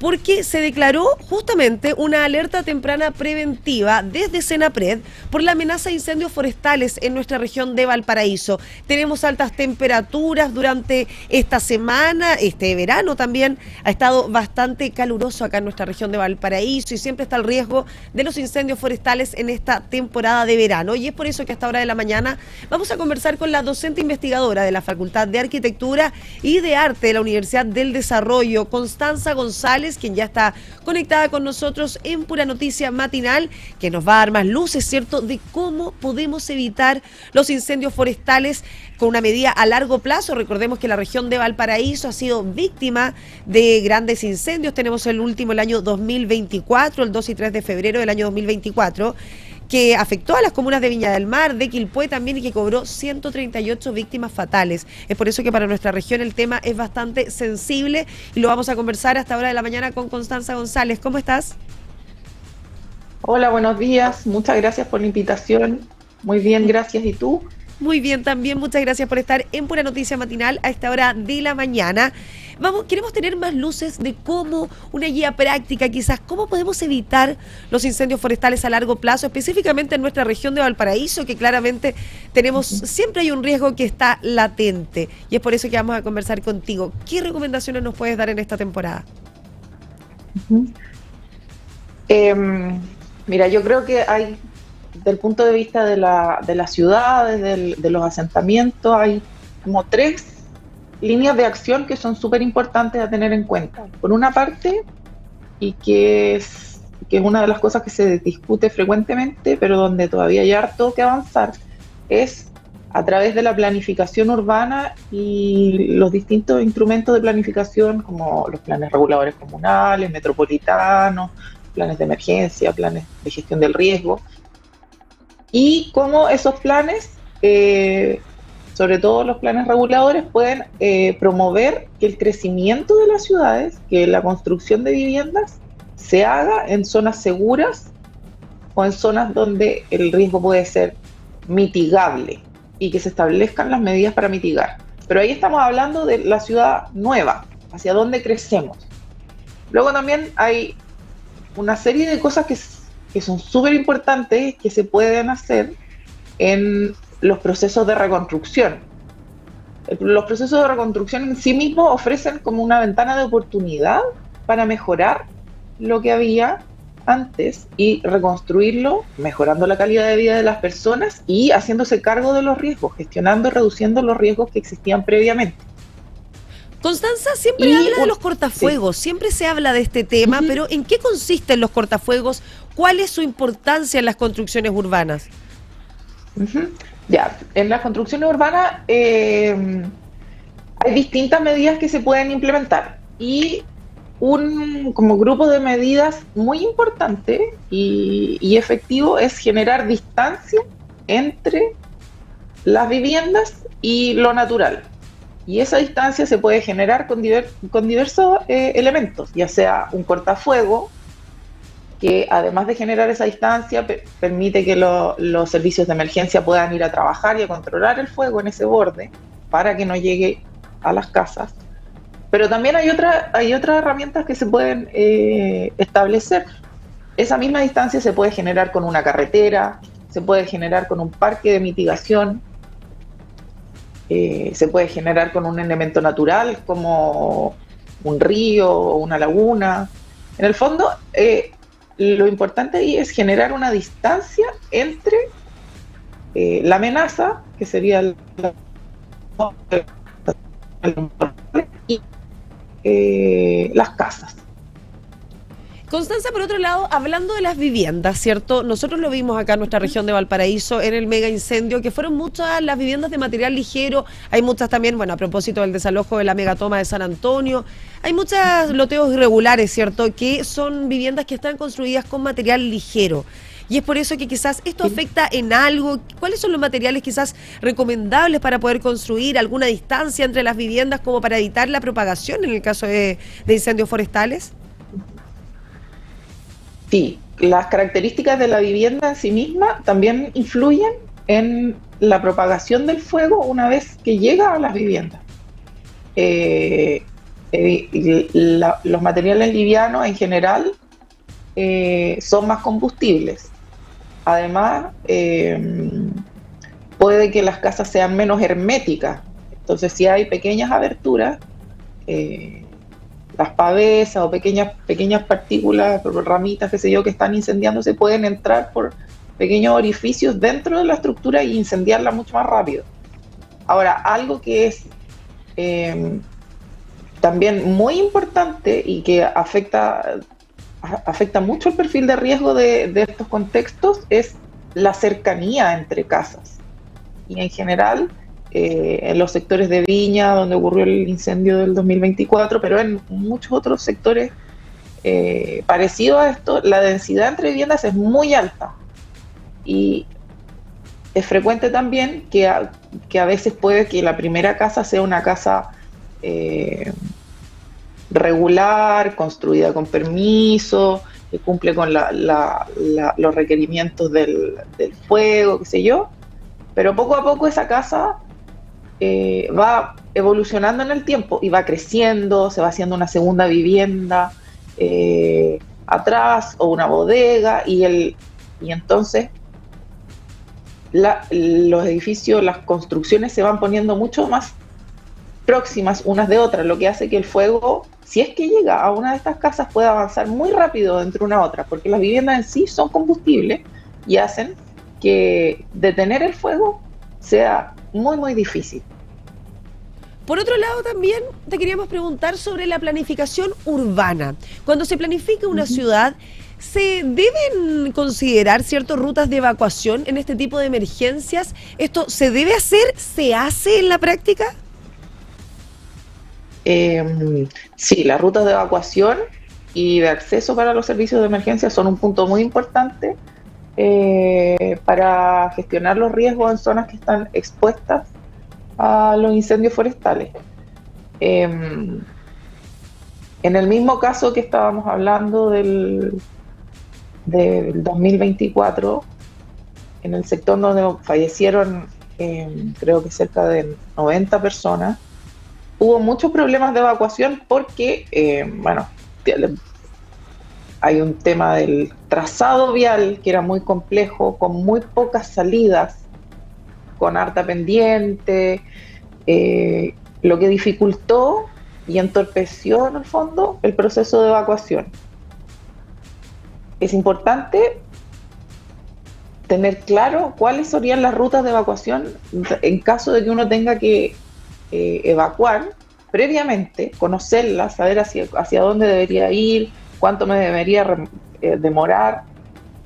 porque se declaró justamente una alerta temprana preventiva desde Senapred por la amenaza de incendios forestales en nuestra región de Valparaíso. Tenemos altas temperaturas durante esta semana, este verano también ha estado bastante caluroso acá en nuestra región de Valparaíso y siempre está el riesgo de los incendios forestales en esta temporada de verano. Y es por eso que a esta hora de la mañana vamos a conversar con la docente investigadora de la Facultad de Arquitectura y de Arte de la Universidad del Desarrollo, Constanza González, quien ya está conectada con nosotros en Pura Noticia Matinal, que nos va a dar más luces, ¿cierto?, de cómo podemos evitar los incendios forestales con una medida a largo plazo. Recordemos que la región de Valparaíso ha sido víctima de grandes incendios. Tenemos el último, el año 2024, el 2 y 3 de febrero del año 2024, que afectó a las comunas de Viña del Mar, de Quilpué también, y que cobró 138 víctimas fatales. Es por eso que para nuestra región el tema es bastante sensible y lo vamos a conversar hasta hora de la mañana con Constanza González. ¿Cómo estás? Hola, buenos días. Muchas gracias por la invitación. Muy bien, gracias. ¿Y tú? Muy bien, también muchas gracias por estar en Pura Noticia Matinal a esta hora de la mañana. Queremos tener más luces de cómo, una guía práctica quizás, cómo podemos evitar los incendios forestales a largo plazo, específicamente en nuestra región de Valparaíso, que claramente tenemos, siempre hay un riesgo que está latente. Y es por eso que vamos a conversar contigo. ¿Qué recomendaciones nos puedes dar en esta temporada? Mira, yo creo que hay, del punto de vista de las ciudades, de los asentamientos, hay como 3 líneas de acción que son súper importantes a tener en cuenta. Por una parte, y que es una de las cosas que se discute frecuentemente, pero donde todavía hay harto que avanzar, es a través de la planificación urbana y los distintos instrumentos de planificación, como los planes reguladores comunales, metropolitanos, planes de emergencia, planes de gestión del riesgo, y cómo esos planes, sobre todo los planes reguladores, pueden promover que el crecimiento de las ciudades, que la construcción de viviendas se haga en zonas seguras o en zonas donde el riesgo puede ser mitigable y que se establezcan las medidas para mitigar. Pero ahí estamos hablando de la ciudad nueva, hacia dónde crecemos. Luego también hay una serie de cosas que son súper importantes que se pueden hacer en los procesos de reconstrucción. Los procesos de reconstrucción en sí mismos ofrecen como una ventana de oportunidad para mejorar lo que había antes y reconstruirlo, mejorando la calidad de vida de las personas y haciéndose cargo de los riesgos, gestionando y reduciendo los riesgos que existían previamente. Constanza siempre habla de los cortafuegos, siempre se habla de este tema, pero ¿en qué consisten los cortafuegos? ¿Cuál es su importancia en las construcciones urbanas? Ya, en las construcciones urbanas hay distintas medidas que se pueden implementar y un como grupo de medidas muy importante y efectivo es generar distancia entre las viviendas y lo natural. Y esa distancia se puede generar con diversos elementos, ya sea un cortafuego, que además de generar esa distancia, permite que los servicios de emergencia puedan ir a trabajar y a controlar el fuego en ese borde para que no llegue a las casas. Pero también hay otras herramientas que se pueden establecer. Esa misma distancia se puede generar con una carretera, se puede generar con un parque de mitigación, se puede generar con un elemento natural como un río o una laguna. En el fondo, lo importante ahí es generar una distancia entre la amenaza, que sería y las casas. Constanza, por otro lado, hablando de las viviendas, ¿cierto? Nosotros lo vimos acá en nuestra región de Valparaíso, en el mega incendio, que fueron muchas las viviendas de material ligero, hay muchas también, bueno, a propósito del desalojo de la megatoma de San Antonio, hay muchos loteos irregulares, ¿cierto? Que son viviendas que están construidas con material ligero. Y es por eso que quizás esto afecta en algo. ¿Cuáles son los materiales quizás recomendables para poder construir alguna distancia entre las viviendas como para evitar la propagación en el caso de incendios forestales? Sí, las características de la vivienda en sí misma también influyen en la propagación del fuego una vez que llega a las viviendas. los materiales livianos en general son más combustibles. Además, puede que las casas sean menos herméticas. Entonces, si hay pequeñas aberturas, las pavesas o pequeñas partículas, ramitas, qué sé yo, que están incendiándose, pueden entrar por pequeños orificios dentro de la estructura y incendiarla mucho más rápido. Ahora, algo que es también muy importante y que afecta mucho el perfil de riesgo de estos contextos es la cercanía entre casas. Y en general, en los sectores de Viña, donde ocurrió el incendio del 2024, pero en muchos otros sectores parecidos a esto, la densidad entre viviendas es muy alta. Y es frecuente también que a veces puede que la primera casa sea una casa regular, construida con permiso, que cumple con los requerimientos del fuego, qué sé yo, pero poco a poco esa casa va evolucionando en el tiempo y va creciendo, se va haciendo una segunda vivienda atrás o una bodega y entonces los edificios, las construcciones se van poniendo mucho más próximas unas de otras, lo que hace que el fuego, si es que llega a una de estas casas, pueda avanzar muy rápido entre una a otra, porque las viviendas en sí son combustibles y hacen que detener el fuego sea muy, muy difícil. Por otro lado, también te queríamos preguntar sobre la planificación urbana. Cuando se planifica una ciudad, ¿se deben considerar ciertas rutas de evacuación en este tipo de emergencias? ¿Esto se debe hacer? ¿Se hace en la práctica? Sí, las rutas de evacuación y de acceso para los servicios de emergencia son un punto muy importante para gestionar los riesgos en zonas que están expuestas a los incendios forestales. En el mismo caso que estábamos hablando del 2024, en el sector donde fallecieron creo que cerca de 90 personas, hubo muchos problemas de evacuación porque, hay un tema del trazado vial que era muy complejo, con muy pocas salidas, con harta pendiente, lo que dificultó y entorpeció en el fondo el proceso de evacuación. Es importante tener claro cuáles serían las rutas de evacuación en caso de que uno tenga que evacuar previamente, conocerlas, saber hacia dónde debería ir, cuánto me debería demorar,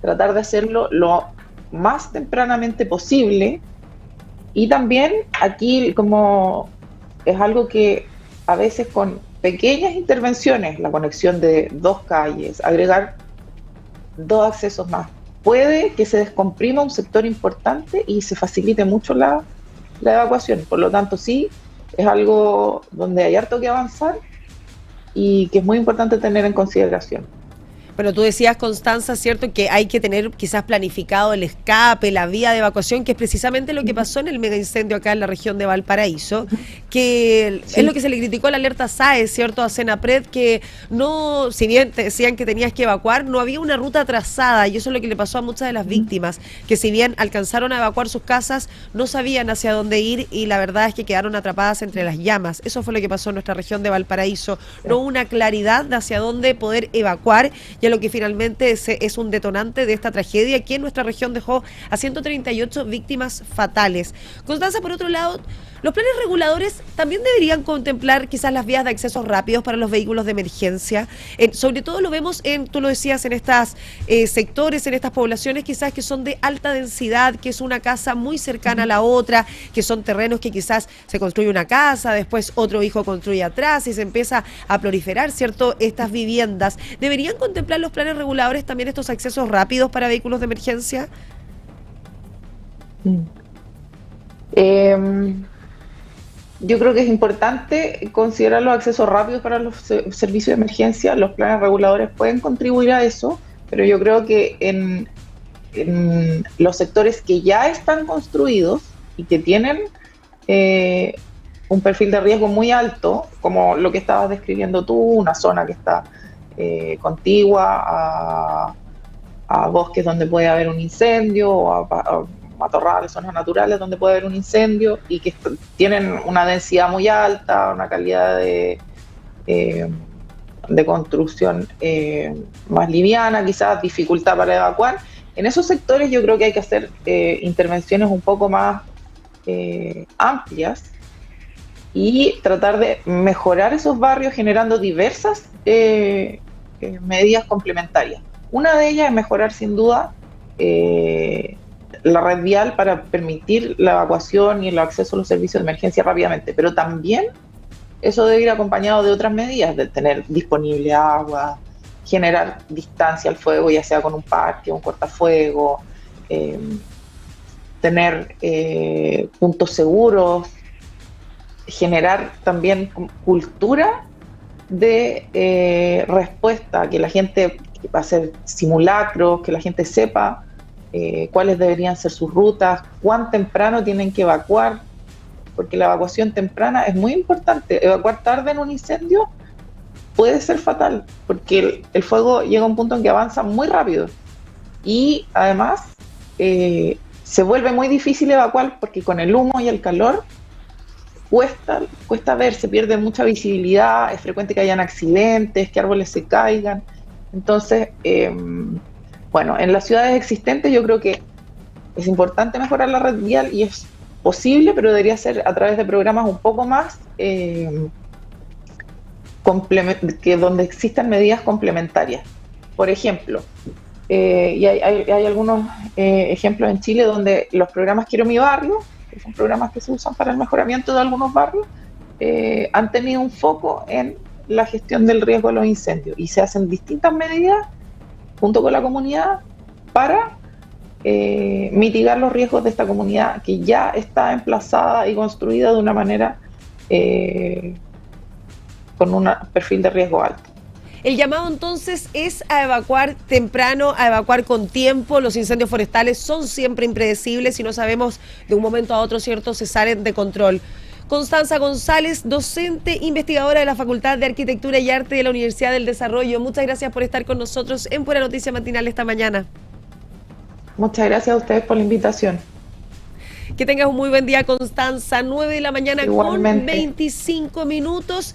tratar de hacerlo lo más tempranamente posible. Y también aquí, como es algo que a veces con pequeñas intervenciones, la conexión de 2 calles, agregar 2 accesos más, puede que se descomprima un sector importante y se facilite mucho la evacuación. Por lo tanto, sí, es algo donde hay harto que avanzar y que es muy importante tener en consideración. Bueno, tú decías, Constanza, ¿cierto?, que hay que tener quizás planificado el escape, la vía de evacuación, que es precisamente lo que pasó en el mega incendio acá en la región de Valparaíso, que sí, es lo que se le criticó a la alerta SAE, ¿cierto?, a Senapred, que no, si bien te decían que tenías que evacuar, no había una ruta trazada, y eso es lo que le pasó a muchas de las víctimas, que si bien alcanzaron a evacuar sus casas, no sabían hacia dónde ir, y la verdad es que quedaron atrapadas entre las llamas. Eso fue lo que pasó en nuestra región de Valparaíso. No hubo una claridad de hacia dónde poder evacuar, y lo que finalmente es un detonante de esta tragedia que en nuestra región dejó a 138 víctimas fatales. Constanza, por otro lado, los planes reguladores también deberían contemplar quizás las vías de acceso rápidos para los vehículos de emergencia. Sobre todo lo vemos tú lo decías, en estos sectores, en estas poblaciones quizás que son de alta densidad, que es una casa muy cercana a la otra, que son terrenos que quizás se construye una casa, después otro hijo construye atrás y se empieza a proliferar, ¿cierto?, estas viviendas. ¿Deberían contemplar los planes reguladores también estos accesos rápidos para vehículos de emergencia? Yo creo que es importante considerar los accesos rápidos para los servicios de emergencia. Los planes reguladores pueden contribuir a eso, pero yo creo que en los sectores que ya están construidos y que tienen un perfil de riesgo muy alto, como lo que estabas describiendo tú, una zona que está contigua a bosques donde puede haber un incendio, o a matorrales, zonas naturales donde puede haber un incendio, y que tienen una densidad muy alta, una calidad de construcción más liviana, quizás dificultad para evacuar. En esos sectores yo creo que hay que hacer intervenciones un poco más amplias y tratar de mejorar esos barrios generando diversas medidas complementarias. Una de ellas es mejorar sin duda la red vial para permitir la evacuación y el acceso a los servicios de emergencia rápidamente, pero también eso debe ir acompañado de otras medidas, de tener disponible agua, generar distancia al fuego, ya sea con un parque, un cortafuego, tener puntos seguros, generar también cultura de respuesta, que la gente va a hacer simulacros, que la gente sepa cuáles deberían ser sus rutas, cuán temprano tienen que evacuar, porque la evacuación temprana es muy importante. Evacuar tarde en un incendio puede ser fatal, porque el fuego llega a un punto en que avanza muy rápido y además se vuelve muy difícil evacuar porque con el humo y el calor cuesta ver, se pierde mucha visibilidad, es frecuente que hayan accidentes, que árboles se caigan. Entonces, bueno, en las ciudades existentes yo creo que es importante mejorar la red vial y es posible, pero debería ser a través de programas un poco más que donde existan medidas complementarias. Por ejemplo, y hay algunos ejemplos en Chile donde los programas Quiero mi barrio, que son programas que se usan para el mejoramiento de algunos barrios, han tenido un foco en la gestión del riesgo de los incendios y se hacen distintas medidas junto con la comunidad para mitigar los riesgos de esta comunidad que ya está emplazada y construida de una manera con un perfil de riesgo alto. El llamado entonces es a evacuar temprano, a evacuar con tiempo. Los incendios forestales son siempre impredecibles y no sabemos de un momento a otro, ¿cierto?, se salen de control. Constanza González, docente, investigadora de la Facultad de Arquitectura y Arte de la Universidad del Desarrollo. Muchas gracias por estar con nosotros en Pura Noticia Matinal esta mañana. Muchas gracias a ustedes por la invitación. Que tengas un muy buen día, Constanza. 9 de la mañana. Igualmente. Con 25 minutos.